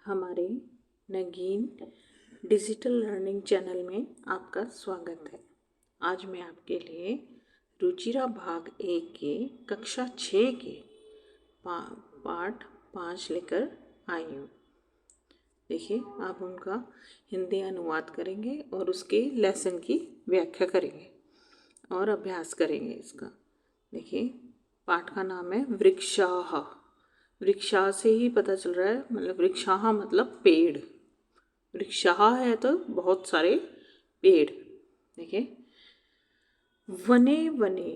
हमारे नगीन digital learning channel में आपका स्वागत है। आज मैं आपके लिए रुचिरा भाग 1 के कक्षा 6 के पाठ 5 लेकर आई हूँ। देखिए, आप उनका हिंदी अनुवाद करेंगे और उसके लेसन की व्याख्या करेंगे और अभ्यास करेंगे इसका। देखिए, पाठ का नाम है वृक्षाः। वृक्षा से ही पता चल रहा है, मतलब वृक्षाः मतलब पेड़। वृक्षाः है तो बहुत सारे पेड़। देखिए, वने वने,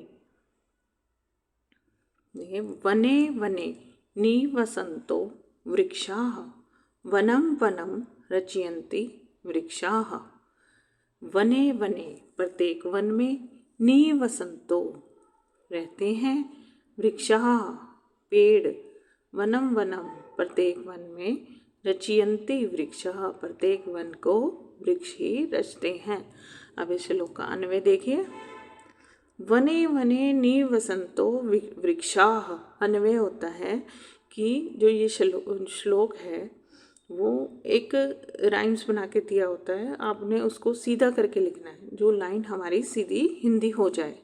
देखिए वने वने निवसन्तो वृक्षाः, वनं वनं रचयन्ति वृक्षाः। वने वने प्रत्येक वन में, निवसन्तो रहते हैं, वृक्षाः पेड़, वनम वनम प्रत्येक वन में, रचयन्ति वृक्षः प्रत्येक वन को वृक्ष ही रचते हैं। अब इस श्लोक का अन्वय देखिए। वने वने निवसन्तो वृक्षाः। अन्वय होता है कि जो ये श्लोक है वो एक राइम्स बना के दिया होता है, आपने उसको सीधा करके लिखना है, जो लाइन हमारी सीधी हिंदी हो जाए।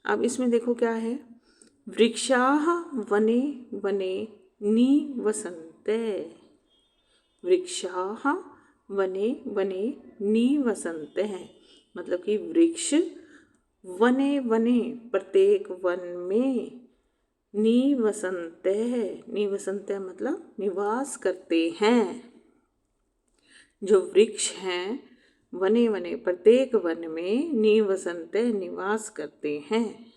अब इसमें देखो क्या है, वृक्षाः वने वने निवसन्ते। वृक्षाः वने वने निवसन्ते हैं, मतलब कि वृक्ष वने वने प्रत्येक वन में, निवसन्ते है, निवसन्ते मतलब निवास करते हैं। जो वृक्ष हैं वने वने प्रत्येक वन में, निवसन्ते निवास करते हैं।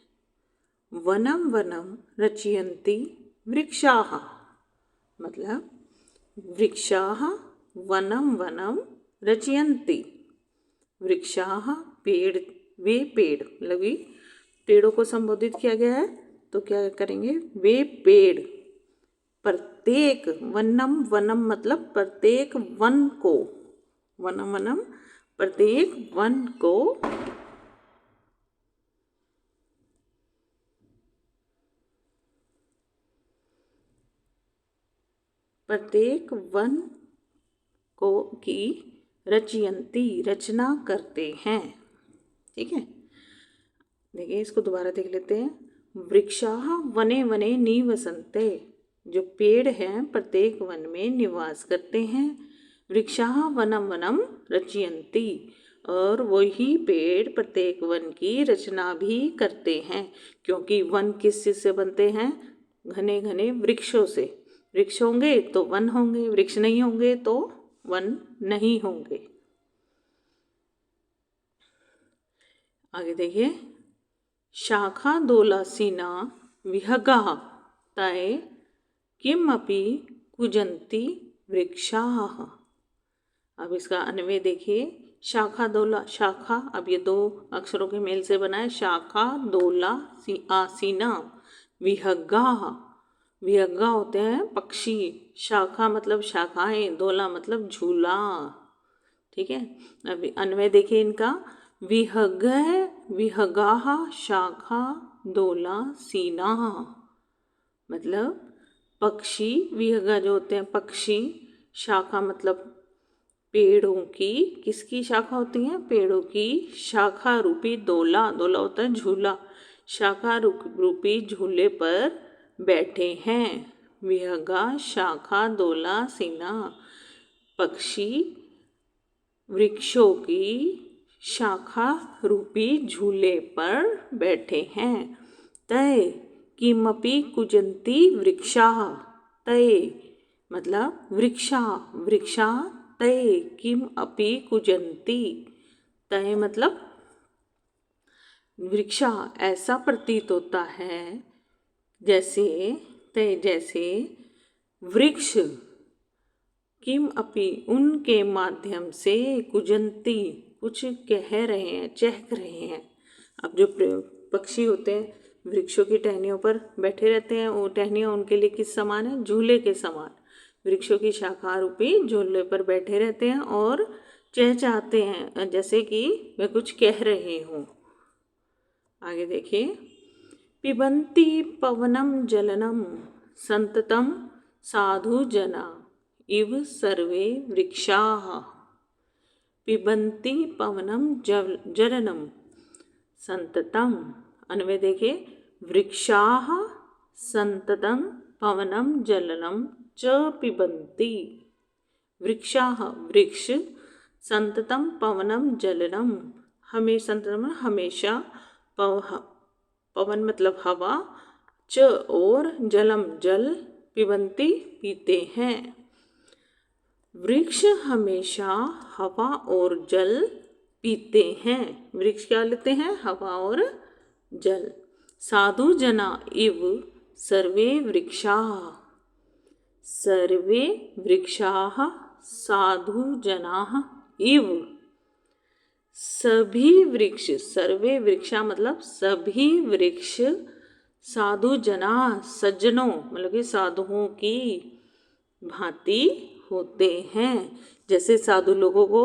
वनम वनम रचयन्ति वृक्षाः, मतलब वृक्षाः वनम वनम रचयन्ति। वृक्षाः पेड़, वे पेड़, मतलब पेड़ों को संबोधित किया गया है तो क्या करेंगे, वे पेड़ प्रत्येक, वनम वनम मतलब प्रत्येक वन को, वनम वनम प्रत्येक वन को, प्रत्येक वन को की रचयन्ति रचना करते हैं। ठीक है, देखिए इसको दोबारा देख लेते हैं। वृक्षाः वने वने निवसन्ते, जो पेड़ हैं प्रत्येक वन में निवास करते हैं। वृक्षाः वनम वनम रचयन्ति, और वही पेड़ प्रत्येक वन की रचना भी करते हैं, क्योंकि वन किस चीज़ से बनते हैं, घने घने वृक्षों से। वृक्ष होंगे तो वन होंगे, वृक्ष नहीं होंगे तो वन नहीं होंगे। आगे देखिए, शाखा दोलासीना विहगाः तये किमपि कुजन्ति वृक्षाः। अब इसका अन्वय देखिए। शाखा दोला, शाखा अब ये दो अक्षरों के मेल से बना है, शाखा दोला आसीना विहगाः। विहगा होते हैं पक्षी, शाखा मतलब शाखाएं, दोला मतलब झूला। ठीक है, अब अन्वय देखिए इनका। विहग विहगाः शाखा दोला सीना, मतलब पक्षी, विहगा जो होते हैं पक्षी, शाखा मतलब पेड़ों की, किसकी शाखा होती है, पेड़ों की शाखा रूपी दोला, दोला होता है झूला, शाखा रूपी झूले पर बैठे हैं। विहगा शाखा दोला सीना, पक्षी वृक्षों की शाखा रूपी झूले पर बैठे हैं। तय किमपि कुजन्ति वृक्षाः, तय मतलब वृक्षा, वृक्षा तय किमपि कुजन्ति, तय मतलब वृक्षा ऐसा प्रतीत होता है जैसे, तय जैसे, वृक्ष किम अपि उनके माध्यम से, कुजंती कुछ कह रहे हैं, चहक रहे हैं। अब जो पक्षी होते हैं वृक्षों की टहनियों पर बैठे रहते हैं, वो टहनियाँ उनके लिए किस समान है, झूले के समान। वृक्षों की शाखा रूपी झूले पर बैठे रहते हैं और चहचहाते हैं, जैसे कि वे कुछ कह रहे हों। आगे देखिए। पिबन्ति पवनं जलनं संततं साधु जना इव सर्वे वृक्षाः पिबन्ति पवनं जलनं संततम। अन्वय देखिए, वृक्षाः संततम पवनं जलनं च पिबन्ति। वृक्षाः वृक्ष, संततम पवनं जलनं हमेशा, पवन मतलब हवा, च और जलम जल, पिबन्ति पीते हैं। वृक्ष हमेशा हवा और जल पीते हैं। वृक्ष क्या लेते हैं? हवा और जल। साधु जना इव सर्वे वृक्षाः। सर्वे वृक्षाः साधु जनाः इव। सभी वृक्ष, सर्वे वृक्षा मतलब सभी वृक्ष, साधु जना सज्जनों मतलब कि साधुओं की भांति होते हैं। जैसे साधु लोगों को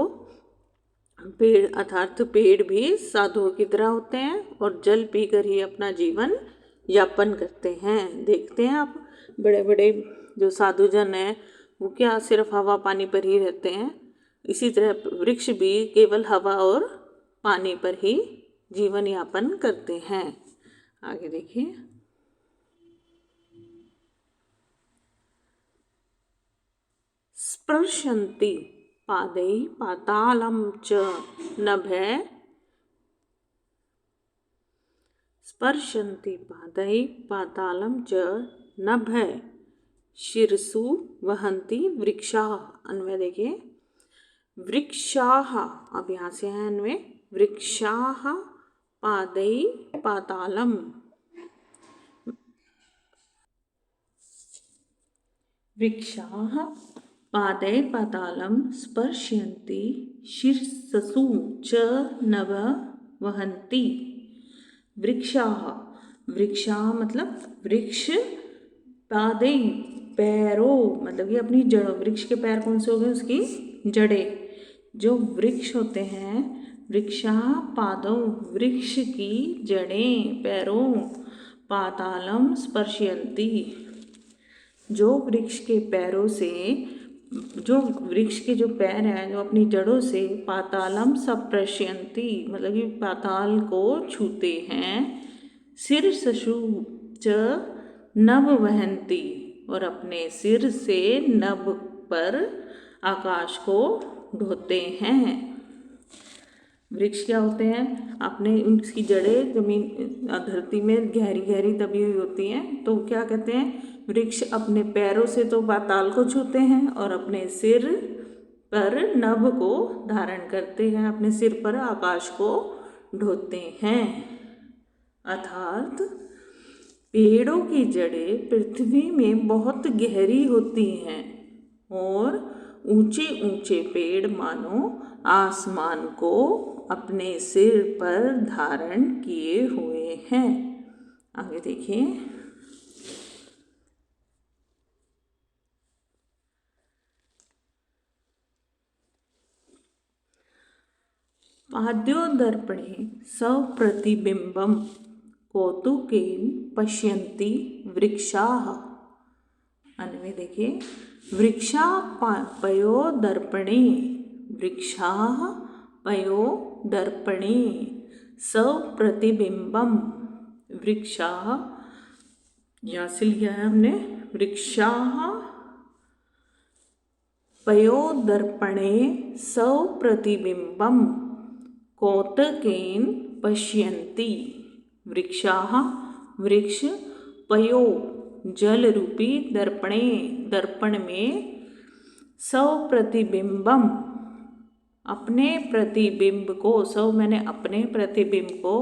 पेड़, अर्थात पेड़ भी साधुओं की तरह होते हैं और जल पीकर ही अपना जीवन यापन करते हैं। देखते हैं आप, बड़े बड़े जो साधुजन हैं वो क्या सिर्फ हवा पानी पर ही रहते हैं। इसी तरह वृक्ष भी केवल हवा और पानी पर ही जीवन यापन करते हैं। आगे देखिए, स्पर्शन्ति पादैः पातालं च नभः। स्पर्शन्ति पादैः पातालं च नभः शिरसु वहन्ति वृक्षाः। अन्वय देखिए, वृक्षाः, अब यहाँ से है अन्वय, वृक्षाः पादैः पातालम। वृक्षाः पादैः पातालं स्पर्शन्ति शिरसु च नभः वहन्ति। वृक्षाः, वृक्षा मतलब वृक्ष, पादैः पैरों मतलब कि अपनी जड़ों। वृक्ष के पैर कौन से हो गए? उसकी जड़ें। जो वृक्ष होते हैं, वृक्षा पादौ वृक्ष की जड़ें, पैरों, पातालम स्पर्शयन्ति जो वृक्ष के पैरों से, जो वृक्ष के जो पैर हैं जो अपनी जड़ों से पातालम स्पर्शयन्ति मतलब कि पाताल को छूते हैं। शिरसु च नभ वहन्ति और अपने सिर से नभ पर आकाश को ढोते हैं। वृक्ष क्या होते हैं? अपने उनकी जड़ें जमीन धरती में गहरी गहरी दबी हुई होती हैं, तो क्या कहते हैं? वृक्ष अपने पैरों से तो पाताल को छूते हैं और अपने सिर पर नभ को धारण करते हैं, अपने सिर पर आकाश को ढोते हैं। अर्थात पेड़ों की जड़ें पृथ्वी में बहुत गहरी होती हैं और ऊंचे ऊंचे पेड़ मानो आसमान को अपने सिर पर धारण किए हुए हैं। आगे देखिए, पाद्योदर्पणे सप्रतिबिंबं कौतुकेन पश्यन्ति वृक्षाः। अन्वय देखिए, वृक्षा पयोदर्पणे, वृक्षाः पयोदर्पणे सप्रतिबिंबं वृक्षाः, यहाँ से लिया है हमने, वृक्षाः पयोदर्पणे सप्रतिबिंबं कौतुकेन पश्यन्ति। वृक्षाः वृक्ष, पयो जल रूपी, दर्पणे दर्पण में, सप्रतिबिंबम अपने प्रतिबिंब को, सव मैंने अपने प्रतिबिंब को,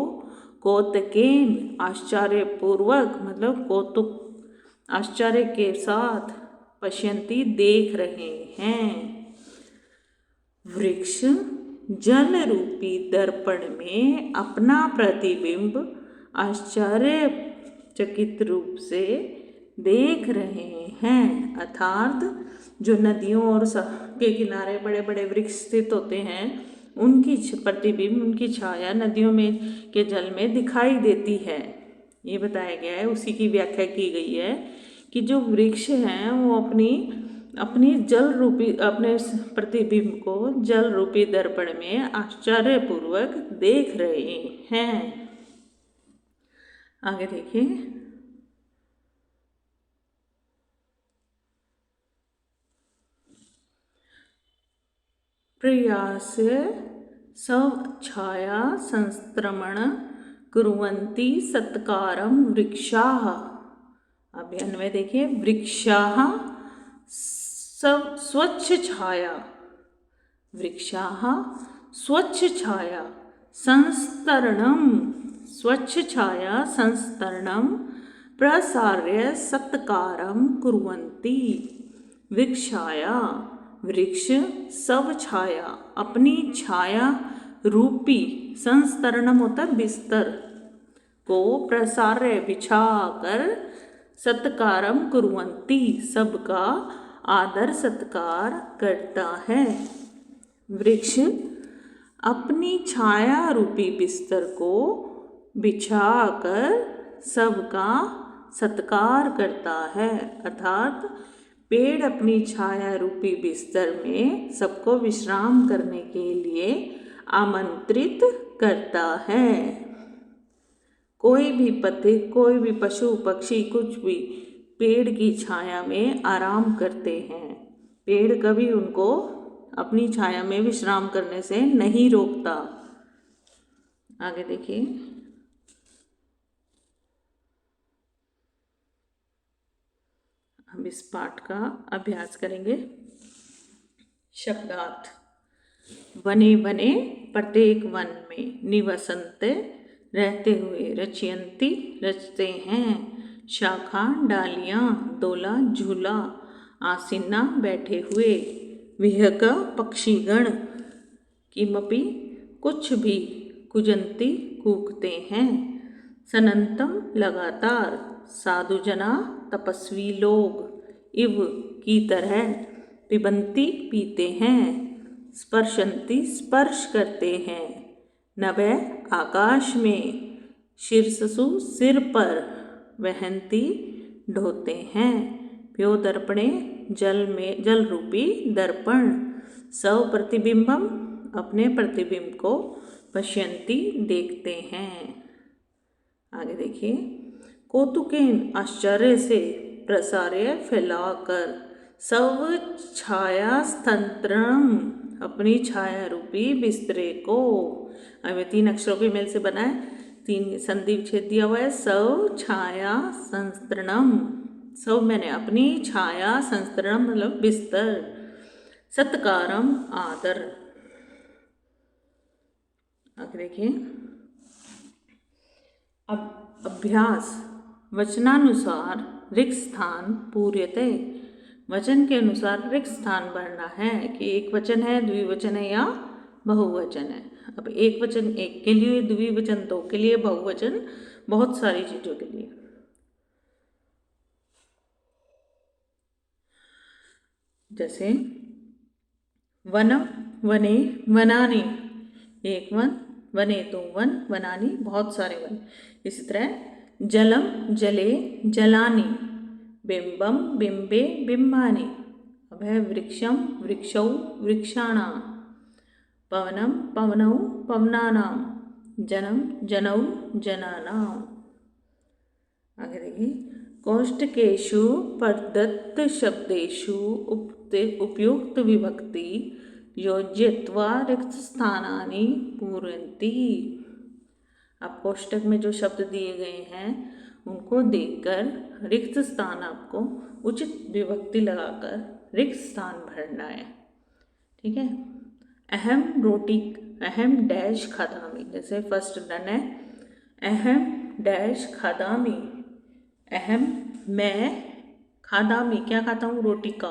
कौतुकेन आश्चर्यपूर्वक मतलब कौतुक आश्चर्य के साथ, पश्यन्ति देख रहे हैं। वृक्ष जल रूपी दर्पण में अपना प्रतिबिंब आश्चर्यचकित रूप से देख रहे हैं। अर्थात जो नदियों और के किनारे बड़े बड़े वृक्ष स्थित होते हैं, उनकी प्रतिबिंब, उनकी छाया नदियों में के जल में दिखाई देती है। ये बताया गया है, उसी की व्याख्या की गई है कि जो वृक्ष हैं वो अपनी अपनी जल रूपी अपने प्रतिबिंब को जल रूपी दर्पण में आश्चर्यपूर्वक देख रहे हैं। आगे देखिए, प्रयास्य छाया संस्त्रमण कुर्वन्ति सत्कारं वृक्षाः। अब अन्वय देखिए, वृक्षाः स्वच्छ छाया, वृक्षाः स्वच्छ छाया संस्तरणं, स्वच्छ छाया संस्तरणं प्रसार्य सत्कारं कुर्वन्ति। वृक्षाया, वृक्ष सब छाया, अपनी छाया रूपी, संस्तरणम होता है बिस्तर को, प्रसार्य बिछाकर, सत्कारम कुर्वन्ति सबका आदर सत्कार करता है। वृक्ष अपनी छाया रूपी बिस्तर को बिछाकर सबका सत्कार करता है, अर्थात पेड़ अपनी छाया रूपी बिस्तर में सबको विश्राम करने के लिए आमंत्रित करता है। कोई भी पथिक, कोई भी पशु पक्षी, कुछ भी पेड़ की छाया में आराम करते हैं। पेड़ कभी उनको अपनी छाया में विश्राम करने से नहीं रोकता। आगे देखिए, हम इस पाठ का अभ्यास करेंगे। शब्दार्थ, वने वने प्रत्येक वन में, निवसन्ते रहते हुए, रचयन्ति रचते हैं, शाखा डालियाँ, दोला झूला, आसीना बैठे हुए, विहग पक्षीगण, किमपि कुछ भी, कुजंती कूकते हैं, सनंतम लगातार, साधुजना तपस्वी लोग, इव की तरह, पिबंती पीते हैं, स्पर्शंती स्पर्श करते हैं, नभे आकाश में, शीर्षसु सिर पर, वहंती ढोते हैं, प्यो दर्पणे जल में, जल रूपी दर्पण, सव प्रतिबिंबम अपने प्रतिबिंब को, पश्यंती देखते हैं। आगे देखिए, कौतुकेन आश्चर्य से, प्रसार्य फैलाकर, सब छाया स्तंत्रम अपनी छाया रूपी बिस्तरे को। अब 3 अक्षरों के मेल से बना है, 3 संधि विच्छेद दिया हुआ है। सव छाया संस्तरणम, सव मैंने अपनी छाया, संस्तरणम मतलब बिस्तर, सत्कारम आदर। आगे देखिए, अब अभ्यास, वचनानुसार रिक्त स्थान पूर्यते, वचन के अनुसार रिक्त स्थान भरना है कि एक वचन है, द्विवचन है या बहुवचन है। अब एक वचन एक के लिए, द्विवचन 2 के लिए, बहुवचन बहुत सारी चीजों के लिए। जैसे वनम वने वनानि, एक वन, वने तो वन, वनानि बहुत सारे वन। इसी तरह जलम जले जलानि, बिंबम बिंबे बिंबानि, अब है वृक्षम वृक्षौ वृक्षाणां, पवनम पवनौ पवनानां, जनम जनौ जनानां। आगे देखिए, कोष्ठकेषु प्रदत्त शब्देषु उपयुक्त विभक्ति योज्यत्वा रिक्त स्थानानि पूरयन्ति। अब कोष्ठक में जो शब्द दिए गए हैं उनको देखकर रिक्त स्थान आपको उचित विभक्ति लगाकर रिक्त स्थान भरना है। ठीक है, अहम रोटी, अहम डैश खादामी, जैसे फर्स्ट डन है, अहम डैश खादामी, अहम मैं, खादामी क्या खाता हूँ, रोटी का,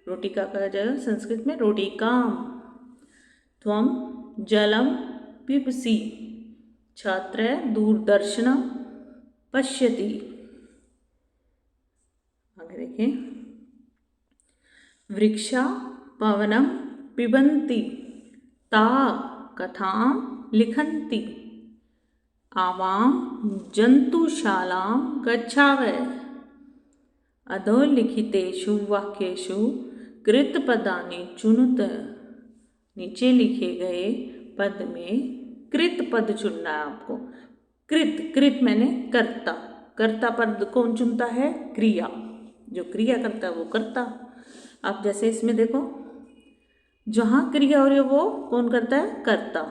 रोटी का कहा जाएगा संस्कृत में रोटी काम। त्वम जलम पिबसी, छात्र दूरदर्शनम पश्यति। आगे देखिए, वृक्षा पवनम पिबन्ति, ता कथां लिखन्ति, आवां जंतुशालां गच्छावः। अधोलिखितेषु वाक्येषु कृत पदानि चुनुत, नीचे लिखे गए पद में कृत पद चुनना है आपको। कृत, कृत मैंने कर्ता, कर्ता पद कौन चुनता है? क्रिया, जो क्रिया करता है वो कर्ता। आप जैसे इसमें देखो, जहाँ क्रिया हो रही है वो कौन करता है? कर्ता।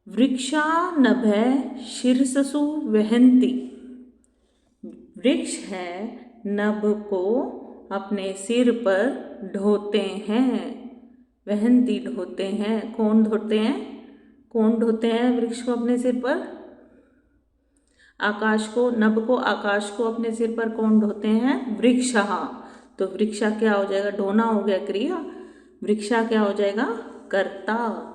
वृक्षा नभे शीर्षसु वहन्ति, वृक्ष है नभ को अपने सिर पर ढोते हैं। वहन्ति ढोते हैं, कौन ढोते हैं? कौन ढोते हैं वृक्ष को अपने सिर पर? आकाश को, नभ को, आकाश को अपने सिर पर कौन ढोते हैं? वृक्षः। तो वृक्षा क्या हो जाएगा? ढोना हो गया क्रिया, वृक्षा क्या हो जाएगा? कर्ता।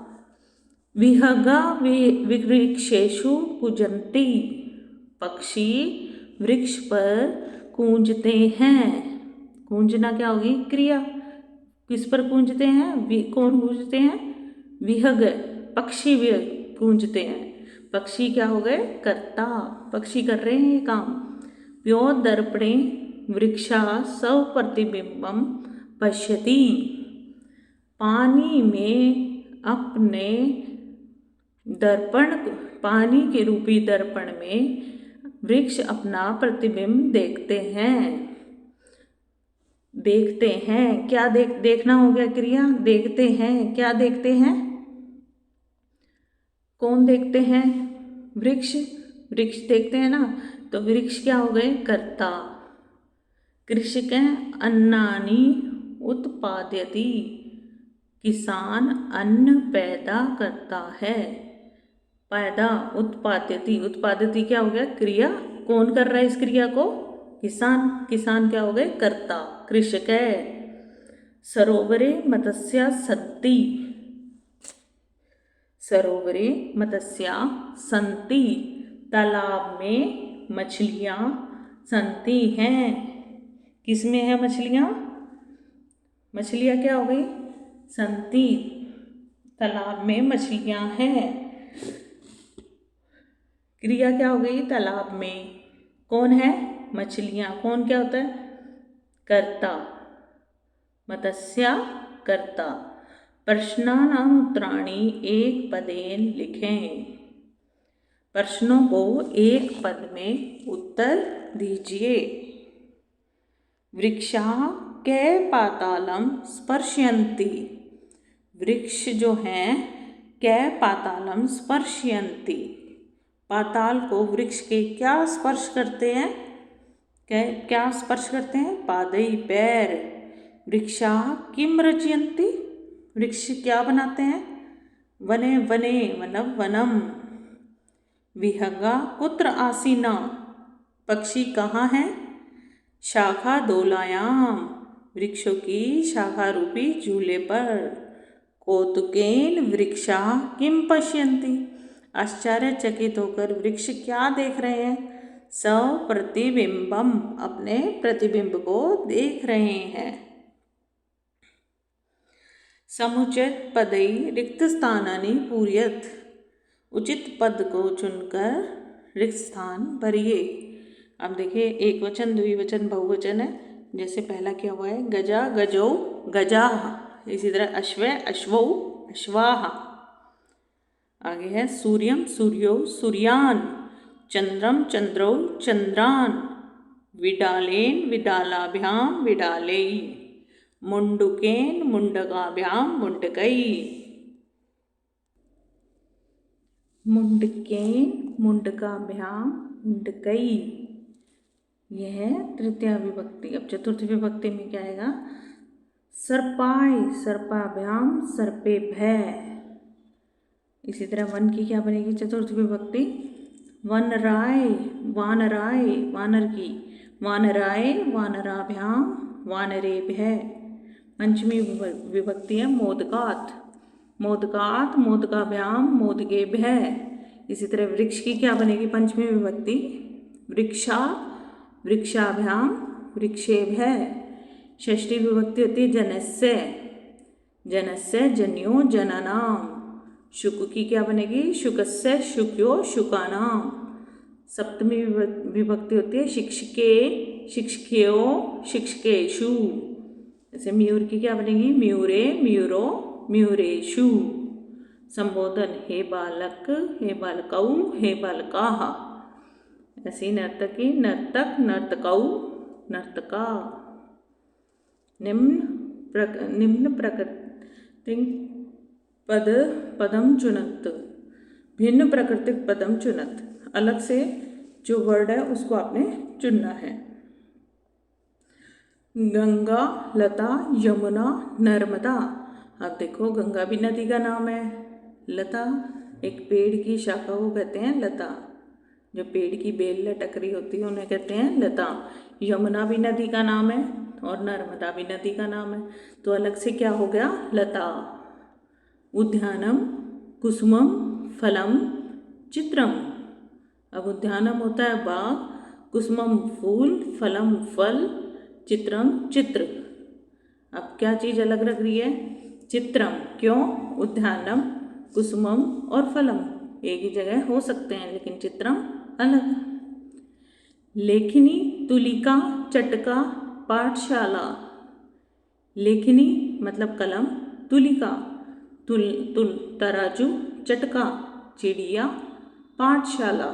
विहगा वृक्षेषु कूजन्ति, पक्षी वृक्ष पर कूंजते हैं। कूंजना क्या होगी? क्रिया। किस पर कूंजते हैं? कौन कूंजते हैं? विहग, पक्षी कूंजते हैं। पक्षी क्या हो गए? कर्ता, पक्षी कर रहे हैं ये काम। प्यो दर्पणे वृक्षा स्व प्रतिबिंबम पश्यति, पानी में अपने दर्पण, पानी के रूपी दर्पण में वृक्ष अपना प्रतिबिंब देखते हैं। देखते हैं, क्या देखना हो गया क्रिया। देखते हैं, क्या देखते हैं? कौन देखते हैं? वृक्ष, वृक्ष देखते हैं ना, तो वृक्ष क्या हो गए? कर्ता। कृषक अन्नानि उत्पादयति, किसान अन्न पैदा करता है। पैदा, उत्पादयति, उत्पादयति क्या हो गया? क्रिया। कौन कर रहा है इस क्रिया को? किसान। किसान क्या हो गए? कर्ता, कृषक है। सरोवरे मत्स्या सन्ति, सरोवरे मत्स्या सन्ति, तालाब में मछलियाँ सन्ति हैं। किसमें है मछलियाँ? मछलियाँ क्या हो गई? सन्ति, तालाब में मछलियाँ हैं। क्रिया क्या हो गई? तालाब में। कौन है? मछलियाँ। कौन क्या होता है? कर्ता, मत्स्या कर्ता। प्रश्नानाम् उत्तराणि एक पदेन लिखें, प्रश्नों को एक पद में उत्तर दीजिए। वृक्षाः कै पातालं स्पर्शयन्ति, वृक्ष जो हैं कै पातालं स्पर्शयन्ति, पाताल को वृक्ष के क्या स्पर्श करते हैं? क्या स्पर्श करते हैं? पादै, पैर। वृक्षाः किं रचयन्ति, वृक्ष क्या बनाते हैं? वने वने, वनम वनम। विहगा कुत्र आसीना, पक्षी कहाँ हैं? शाखा दोलायाम, वृक्षों की शाखा रूपी झूले पर। कौतुकेन वृक्षाः किं पश्यन्ति, आश्चर्यचकित होकर वृक्ष क्या देख रहे हैं? प्रतिबिंबम, अपने प्रतिबिंब को देख रहे हैं। समुचित पदै रिक्त स्थानानि पूरयत, उचित पद को चुनकर रिक्त स्थान भरिए। अब देखिए, एक वचन, द्विवचन, बहुवचन है। जैसे पहला क्या हुआ है? गजा गजौ गजाः, इसी तरह अश्व अश्वौ अश्वाः। आगे है सूर्यम सूर्यो सूर्यान्, चंद्रम चंद्रौ चंद्रान्, विडालेन विडालाभ्याम विडालैः, मुंडुकेन मुंडकाभ्याम मुंडकैः। मुंडकेन मुंडकाभ्याम मुंडकैः, यह है तृतीया विभक्ति। अब चतुर्थी विभक्ति में क्या आएगा? सर्पाय सर्पाभ्याम सर्पेभ्यः। इसी तरह वन की क्या बनेगी चतुर्थ विभक्ति? वनराय वानराय, वानर की वानराय वानराभ्याम वानरेभ्यः। पंचमी विभक्ति है मोदकात्, मोदकात् मोदकाभ्याम मोदकेभ्यः। इसी तरह वृक्ष की क्या बनेगी पंचमी विभक्ति? वृक्षा वृक्षाभ्याम वृक्षेभ्यः। षष्ठी विभक्ति होती है जनस्य, जनस्य जन्यो जनानाम। शुक की क्या बनेगी? शुकस्य शुक्यो शुकानाम। सप्तमी विभक्ति होती है शिक्षके शिक्षक्यो शिक्षकेषु। जैसे मयूर की क्या बनेगी, मयूरे, मयूरो, मयूरेषु। संबोधन, हे बालक, हे बालकौ, हे बालकाः। ऐसे ही नर्तकी, नर्तक, नर्तकौ, नर्तका। निम्न प्राकृतिक पदम चुनत, भिन्न प्राकृतिक पदम चुनत। अलग से जो वर्ड है उसको आपने चुनना है। गंगा, लता, यमुना, नर्मदा। अब देखो गंगा भी नदी का नाम है। लता एक पेड़ की शाखा को कहते हैं लता, जो पेड़ की बेल लटक रही होती है उन्हें कहते हैं लता। यमुना भी नदी का नाम है और नर्मदा भी नदी का नाम है, तो अलग से क्या हो गया, लता। उद्यानम, कुसुमम, फलम, चित्रम। अब उद्यानम होता है बाग, कुसुमम फूल, फलम फल, चित्रम चित्र। अब क्या चीज़ अलग लग रही है, चित्रम। क्यों, उद्यानम, कुसुमम और फलम एक ही जगह हो सकते हैं लेकिन चित्रम अलग। लेखनी, तुलिका, चटका, पाठशाला। लेखनी मतलब कलम, तुलिका तराजू, चटका चिड़िया, पाठशाला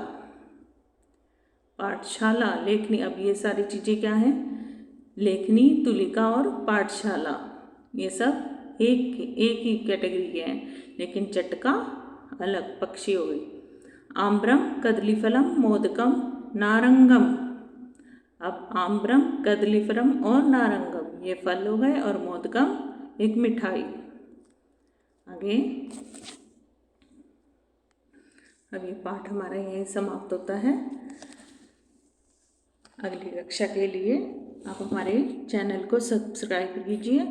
पाठशाला, लेखनी। अब ये सारी चीज़ें क्या हैं, लेखनी, तुलिका और पाठशाला, ये सब एक ही कैटेगरी के हैं, लेकिन चटका अलग पक्षी हो गई। आम्रम, कदलीफलम, मोदकम, नारंगम। अब आम्रम, कदलीफलम और नारंगम ये फल हो गए और मोदकम एक मिठाई। आगे अब ये पाठ हमारा यहीं समाप्त होता है। अगली कक्षा के लिए आप हमारे चैनल को सब्सक्राइब कीजिए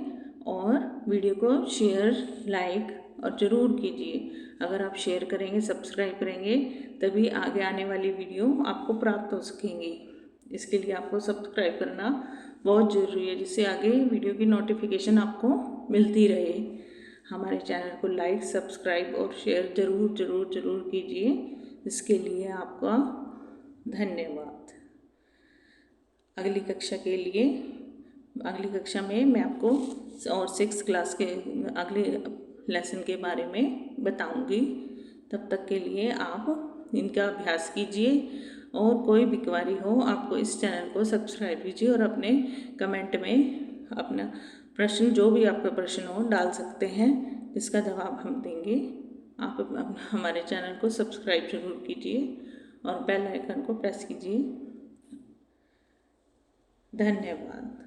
और वीडियो को शेयर, लाइक और ज़रूर कीजिए। अगर आप शेयर करेंगे, सब्सक्राइब करेंगे तभी आगे आने वाली वीडियो आपको प्राप्त हो सकेंगी। इसके लिए आपको सब्सक्राइब करना बहुत ज़रूरी है, जिससे आगे वीडियो की नोटिफिकेशन आपको मिलती रहे। हमारे चैनल को लाइक, सब्सक्राइब और शेयर ज़रूर कीजिए। इसके लिए आपका धन्यवाद। अगली कक्षा के लिए, अगली कक्षा में मैं आपको और 6th क्लास के अगले लेसन के बारे में बताऊंगी। तब तक के लिए आप इनका अभ्यास कीजिए और कोई भी क्वेरी हो आपको इस चैनल को सब्सक्राइब कीजिए और अपने कमेंट में अपना प्रश्न, जो भी आपका प्रश्न हो, डाल सकते हैं, जिसका जवाब हम देंगे। आप हमारे चैनल को सब्सक्राइब जरूर कीजिए और बेल आइकन को प्रेस कीजिए। धन्यवाद।